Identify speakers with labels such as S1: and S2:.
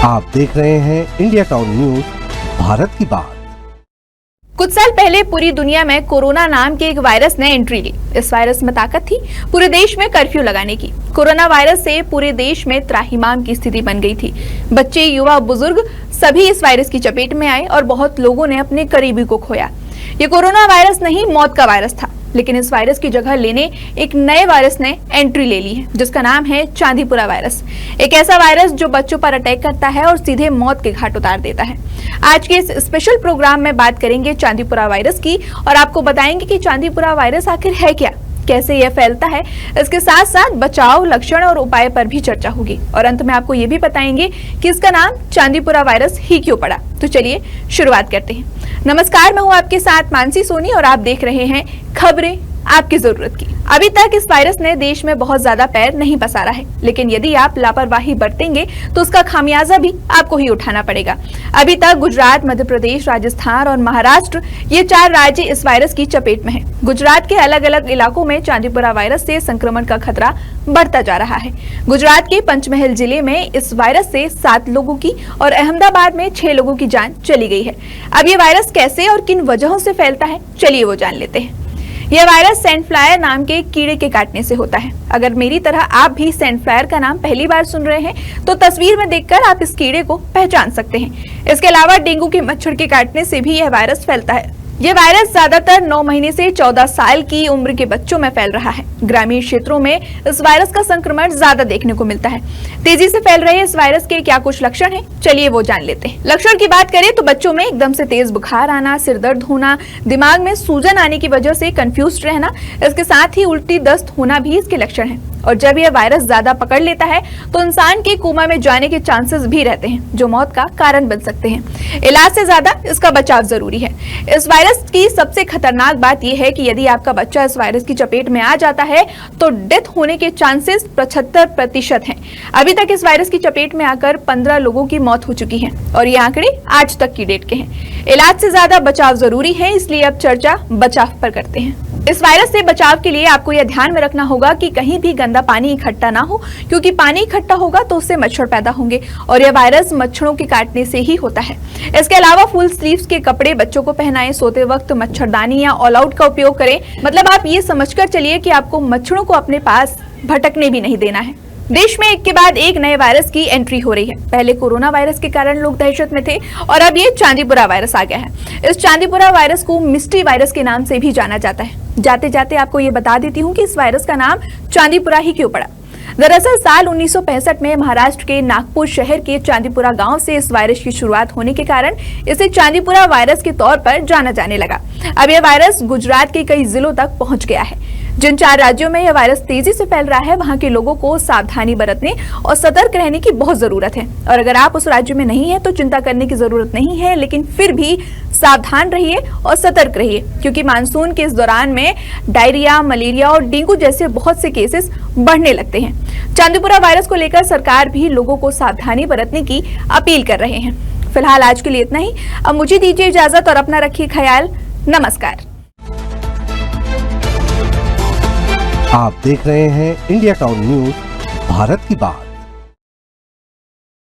S1: आप देख रहे हैं इंडिया टाउन न्यूज, भारत की बात।
S2: कुछ साल पहले पूरी दुनिया में कोरोना नाम के एक वायरस ने एंट्री ली। इस वायरस में ताकत थी पूरे देश में कर्फ्यू लगाने की। कोरोना वायरस से पूरे देश में त्राहिमाम की स्थिति बन गई थी। बच्चे, युवा, बुजुर्ग सभी इस वायरस की चपेट में आए और बहुत लोगों ने अपने करीबी को खोया। ये कोरोना वायरस नहीं, मौत का वायरस था। लेकिन इस वायरस की जगह लेने एक नए वायरस ने एंट्री ले ली है, जिसका नाम है चांदीपुरा वायरस। एक ऐसा वायरस जो बच्चों पर अटैक करता है और सीधे मौत के घाट उतार देता है। आज के इस स्पेशल प्रोग्राम में बात करेंगे चांदीपुरा वायरस की और आपको बताएंगे कि चांदीपुरा वायरस आखिर है क्या, कैसे यह फैलता है। इसके साथ साथ बचाव, लक्षण और उपाय पर भी चर्चा होगी और अंत में आपको ये भी बताएंगे कि इसका नाम चांदीपुरा वायरस ही क्यों पड़ा। तो चलिए शुरुआत करते हैं। नमस्कार, मैं हूं आपके साथ मानसी सोनी और आप देख रहे हैं खबरें आपकी जरूरत की। अभी तक इस वायरस ने देश में बहुत ज्यादा पैर नहीं पसारा है, लेकिन यदि आप लापरवाही बरतेंगे तो उसका खामियाजा भी आपको ही उठाना पड़ेगा। अभी तक गुजरात, मध्य प्रदेश, राजस्थान और महाराष्ट्र, ये 4 राज्य इस वायरस की चपेट में हैं। गुजरात के अलग अलग इलाकों में चांदीपुरा वायरस से संक्रमण का खतरा बढ़ता जा रहा है। गुजरात के पंचमहल जिले में इस वायरस से 7 लोगों की और अहमदाबाद में 6 लोगों की जान चली गई है। अब ये वायरस कैसे और किन वजहों से फैलता है, चलिए वो जान लेते हैं। यह वायरस सैंड फ्लायर नाम के कीड़े के काटने से होता है। अगर मेरी तरह आप भी सैंड फ्लायर का नाम पहली बार सुन रहे हैं तो तस्वीर में देखकर आप इस कीड़े को पहचान सकते हैं। इसके अलावा डेंगू के मच्छर के काटने से भी यह वायरस फैलता है। यह वायरस ज्यादातर 9 महीने से 14 साल की उम्र के बच्चों में फैल रहा है। ग्रामीण क्षेत्रों में इस वायरस का संक्रमण ज्यादा देखने को मिलता है। तेजी से फैल रहे इस वायरस के क्या कुछ लक्षण हैं, चलिए वो जान लेते हैं। लक्षण की बात करें तो बच्चों में एकदम से तेज बुखार आना, सिर दर्द होना, दिमाग में सूजन आने की वजह से कंफ्यूज्ड रहना, इसके साथ ही उल्टी, दस्त होना भी इसके लक्षण हैं। और जब यह वायरस ज्यादा पकड़ लेता है तो इंसान के कोमा में जाने के चांसेस भी रहते हैं, जो मौत का कारण बन सकते हैं। इलाज से ज्यादा इसका बचाव जरूरी है। इस वायरस की सबसे खतरनाक बात यह है कि यदि आपका बच्चा इस वायरस की चपेट में आ जाता है तो डेथ होने के चांसेस 75% हैं। अभी तक इस वायरस की चपेट में आकर 15 लोगों की मौत हो चुकी है और ये आंकड़े आज तक की डेट के हैं। इलाज से ज्यादा बचाव जरूरी है, इसलिए अब चर्चा बचाव पर करते हैं। इस वायरस से बचाव के लिए आपको यह ध्यान में रखना होगा कि कहीं भी गंदा पानी इकट्ठा ना हो, क्योंकि पानी इकट्ठा होगा तो उससे मच्छर पैदा होंगे और यह वायरस मच्छरों के काटने से ही होता है। इसके अलावा फुल स्लीव्स के कपड़े बच्चों को पहनाएं। सोते वक्त मच्छरदानी या ऑल आउट का उपयोग करें। मतलब आप ये समझकर चलिए कि आपको मच्छरों को अपने पास भटकने भी नहीं देना है। देश में एक के बाद एक नए वायरस की एंट्री हो रही है। पहले कोरोना वायरस के कारण लोग दहशत में थे और अब ये चांदीपुरा वायरस आ गया है। इस चांदीपुरा वायरस को मिस्ट्री वायरस के नाम से भी जाना जाता है। जाते जाते आपको ये बता देती हूँ कि इस वायरस का नाम चांदीपुरा ही क्यों पड़ा। दरअसल साल 1965 में महाराष्ट्र के नागपुर शहर के चांदीपुरा गांव से इस वायरस की शुरुआत होने के कारण इसे चांदीपुरा वायरस के तौर पर जाना जाने लगा। अब यह वायरस गुजरात के कई जिलों तक पहुंच गया है। जिन 4 राज्यों में यह वायरस तेजी से फैल रहा है, वहां के लोगों को सावधानी बरतने और सतर्क रहने की बहुत जरूरत है। और अगर आप उस राज्य में नहीं है तो चिंता करने की जरूरत नहीं है, लेकिन फिर भी सावधान रहिए और सतर्क रहिए, क्योंकि मानसून के इस दौरान में डायरिया, मलेरिया और डेंगू जैसे बहुत से केसेस बढ़ने लगते हैं। चांदीपुरा वायरस को लेकर सरकार भी लोगों को सावधानी बरतने की अपील कर रहे हैं। फिलहाल आज के लिए इतना ही। अब मुझे दीजिए इजाजत और अपना रखिए ख्याल। नमस्कार।
S1: आप देख रहे हैं इंडिया टाउन न्यूज, भारत की बात।